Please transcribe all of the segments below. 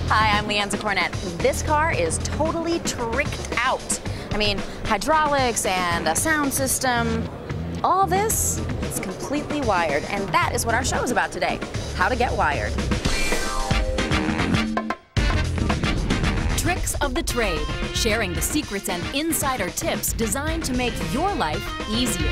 Hi, I'm Leanza Cornett. This car is totally tricked out. I mean, hydraulics and a sound system, all this is completely wired, and that is what our show is about today, how to get wired. Tricks of the trade, sharing the secrets and insider tips designed to make your life easier.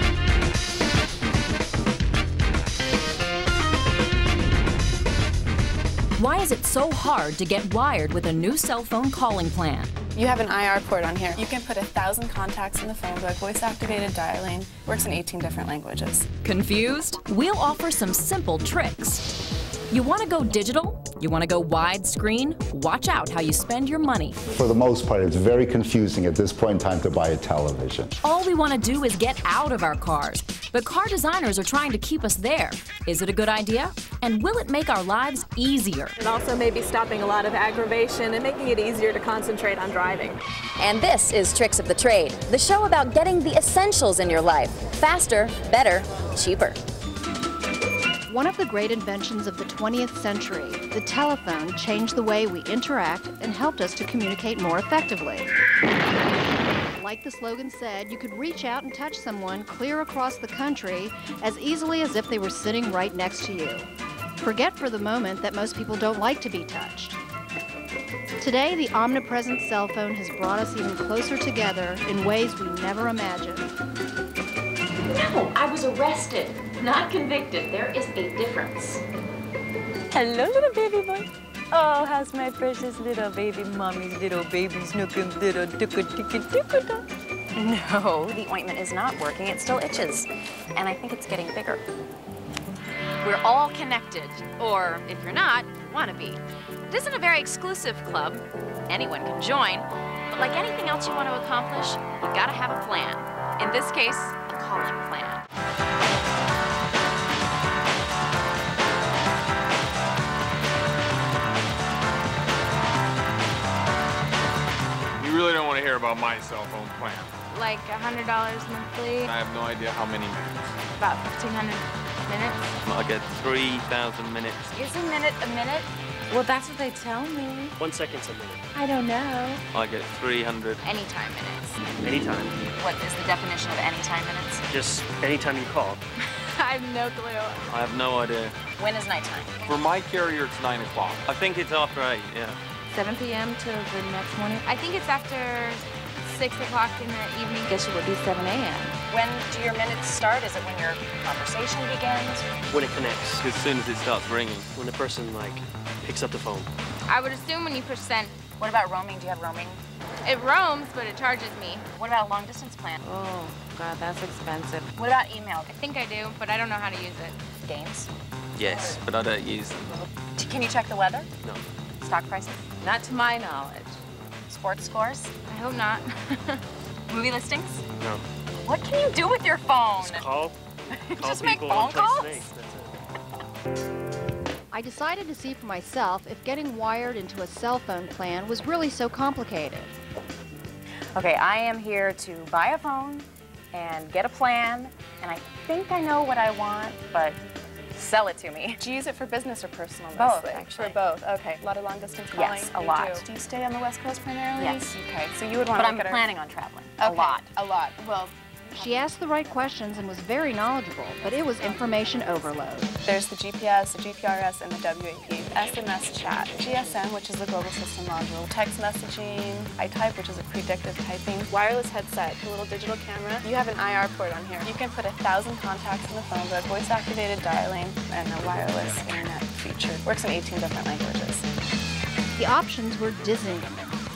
Why is it so hard to get wired with a new cell phone calling plan? You have an IR port on here. You can put 1,000 contacts in the phone book, voice-activated dialing, works in 18 different languages. Confused? We'll offer some simple tricks. You want to go digital? You want to go widescreen? Watch out how you spend your money. For the most part, it's very confusing at this point in time to buy a television. All we want to do is get out of our cars, but car designers are trying to keep us there. Is it a good idea? And will it make our lives easier? And also maybe stopping a lot of aggravation and making it easier to concentrate on driving. And this is Tricks of the Trade, the show about getting the essentials in your life. Faster, better, cheaper. One of the great inventions of the 20th century, the telephone changed the way we interact and helped us to communicate more effectively. Like the slogan said, you could reach out and touch someone clear across the country as easily as if they were sitting right next to you. Forget for the moment that most people don't like to be touched. Today, the omnipresent cell phone has brought us even closer together in ways we never imagined. No, I was arrested, not convicted. There is a difference. Hello, little baby boy. Oh, how's my precious little baby mommy's little baby snookin' little dooka-dooka-dooka-da? No, the ointment is not working. It still itches. And I think it's getting bigger. We're all connected, or if you're not, you want to be. It isn't a very exclusive club. Anyone can join. But like anything else you want to accomplish, you gotta have a plan. In this case, a calling plan. You really don't want to hear about my cell phone plan. Like $100 monthly. I have no idea how many minutes. About 1,500 minutes. I get 3,000 minutes. Is a minute a minute? Well, that's what they tell me. 1 second's a minute. I don't know. I get 300. Anytime minutes. Anytime. What is the definition of anytime minutes? Just anytime you call. I have no clue. I have no idea. When is nighttime? For my carrier, it's 9 o'clock. I think it's after 8, yeah. 7 p.m. till the next morning. I think it's after 6 o'clock in the evening. I guess it would be 7 a.m. When do your minutes start? Is it when your conversation begins? When it connects. As soon as it starts ringing. When the person, picks up the phone. I would assume when you push send. What about roaming? Do you have roaming? It roams, but it charges me. What about a long distance plan? Oh, God, that's expensive. What about email? I think I do, but I don't know how to use it. Games? Yes, but I don't use them. Can you check the weather? No. Stock prices? Not to my knowledge. Sports scores? I hope not. Movie listings? No. What can you do with your phone? Just call. Just make phone calls? That's it. I decided to see for myself if getting wired into a cell phone plan was really so complicated. Okay, I am here to buy a phone and get a plan, and I think I know what I want, but sell it to me. Do you use it for business or personal? Both, mostly? actually. For both, okay. A lot of long distance calling? Yes, a lot. Do you stay on the West Coast primarily? Yes. Okay, so you would want But to I'm look at planning on traveling. Okay. A lot. A lot. Well, She asked the right questions and was very knowledgeable, but it was information overload. there's the GPS, the GPRS, and the WAP. SMS chat, GSM, which is the global system module, text messaging, iType, which is a predictive typing, wireless headset, a little digital camera. You have an IR port on here. You can put 1,000 contacts in the phone book, voice-activated dialing, and a wireless internet feature. Works in 18 different languages. The options were dizzying.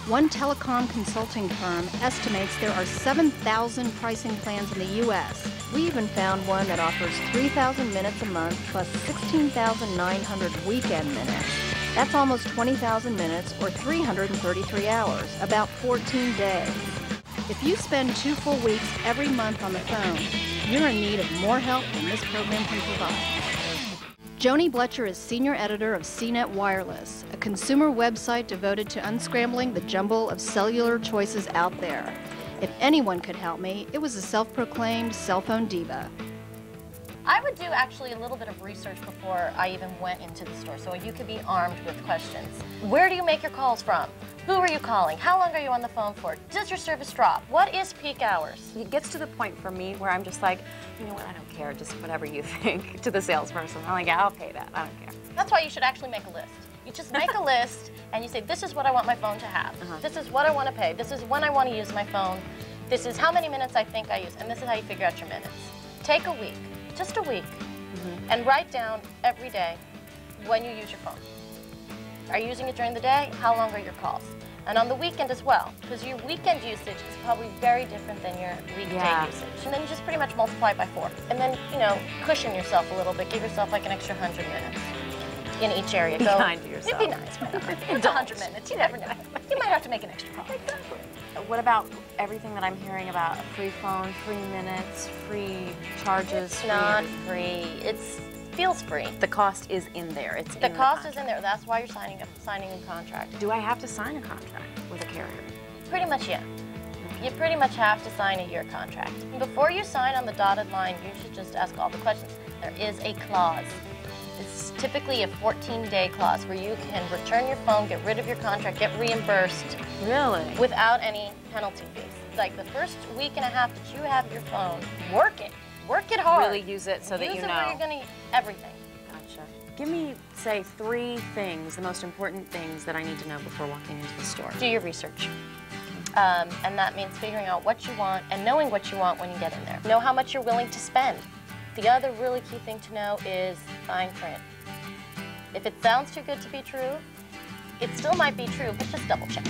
One telecom consulting firm estimates there are 7,000 pricing plans in the U.S. We even found one that offers 3,000 minutes a month plus 16,900 weekend minutes. That's almost 20,000 minutes or 333 hours, about 14 days. If you spend 2 full weeks every month on the phone, you're in need of more help than this program can provide. Joni Bletcher is senior editor of CNET Wireless, a consumer website devoted to unscrambling the jumble of cellular choices out there. If anyone could help me, it was a self-proclaimed cell phone diva. I would do actually a little bit of research before I even went into the store, so you could be armed with questions. Where do you make your calls from? Who are you calling? How long are you on the phone for? Does your service drop? What is peak hours? It gets to the point for me where I'm just like, you know what, I don't care, just whatever you think, to the salesperson. I'm like, yeah, I'll pay that, I don't care. That's why you should actually make a list. You just make a list and you say, this is what I want my phone to have. This is what I want to pay. This is when I want to use my phone. This is how many minutes I think I use, and this is how you figure out your minutes. Take a week, just a week, and write down every day when you use your phone. Are you using it during the day? How long are your calls? And on the weekend as well, because your weekend usage is probably very different than your weekday usage. And then you just pretty much multiply it by 4. And then, you know, cushion yourself a little bit. Give yourself like an extra 100 minutes in each area. Be kind to yourself. It'd be nice, why not? It's 100 minutes, you never know. You might have to make an extra call. What about everything that I'm hearing about? A free phone, free minutes, free charges? It's not free. It feels free. The cost is in there. It's the cost is in there. That's why you're signing a contract. Do I have to sign a contract with a carrier? Pretty much, yeah. You pretty much have to sign a year contract. Before you sign on the dotted line, you should just ask all the questions. There is a clause. It's typically a 14-day clause where you can return your phone, get rid of your contract, get reimbursed. Really? Without any penalty fees. Like the first week and a half that you have your phone, work it. Work it hard. Really use it so that you know. Use it where you're going to everything. Gotcha. Give me, say, 3 things, the most important things that I need to know before walking into the store. Do your research. And that means figuring out what you want and knowing what you want when you get in there. Know how much you're willing to spend. The other really key thing to know is fine print. If it sounds too good to be true, it still might be true, but just double check.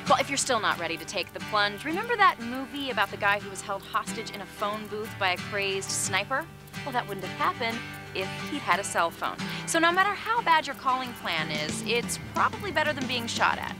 Well, if you're still not ready to take the plunge, remember that movie about the guy who was held hostage in a phone booth by a crazed sniper? Well, that wouldn't have happened if he'd had a cell phone. So no matter how bad your calling plan is, it's probably better than being shot at.